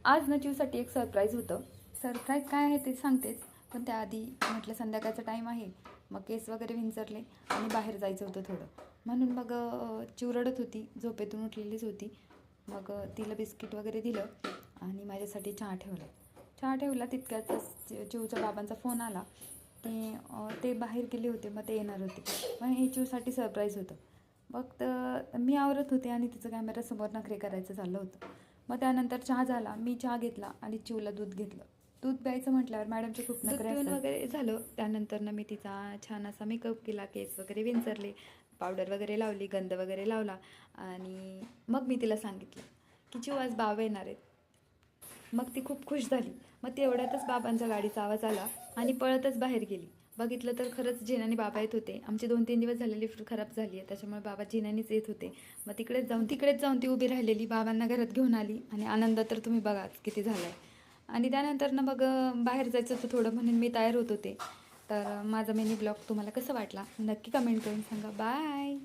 आज ना चिवसाठी एक सरप्राईज होतं. सरप्राईज काय आहे ते सांगतेच, पण त्याआधी म्हटलं संध्याकाळचा टाईम आहे, मग केस वगैरे विंचरले आणि बाहेर जायचं होतं थोडं. म्हणून मग चिव रडत होती, झोपेतून उठलेलीच होती. मग तिला बिस्किट वगैरे दिलं आणि माझ्यासाठी चहा ठेवला. चहा ठेवला तितक्यातच चिवच्या बाबांचा फोन आला. ते बाहेर गेले होते, मग ते येणार होते. मग हे चिवसाठी सरप्राईज होतं. मग तर मी आवरत होते आणि तिचं कॅमेरासमोर नखरे करायचं चाललं होतं. मग त्यानंतर चहा झाला, मी चहा घेतला आणि चिवला दूध घेतलं. दूध प्यायचं म्हटल्यावर मॅडमचे खूप नखरे असतात. वगैरे झालं. त्यानंतर मी तिचा छान असा मेकअप केला, केस वगैरे विंचरले, पावडर वगैरे लावली, गंध वगैरे लावला आणि मग मी तिला सांगितलं की चिव आज बाबा येणार आहेत. मग ती खूप खुश झाली. मग तेवढ्यातच बाबांच्या गाडीचा आवाज आला आणि पळतच बाहेर गेली. बघितलं तर खरंच जिन्याने बाबा येत होते. आमचे 2-3 दिवस झाले लिफ्ट खराब झाली आहे, त्याच्यामुळे बाबा जिन्यानेच येत होते. मग तिकडेच जाऊन ती उभी राहिलेली, बाबांना घरात घेऊन आली आणि आनंद तर तुम्ही बघाच किती झाला आहे. आणि त्यानंतर ना मग बाहेर जायचं होतं थोडं, म्हणून मी तयार होत होते. तर माझा मिनी ब्लॉग तुम्हाला कसा वाटला नक्की कमेंट करून सांगा. बाय.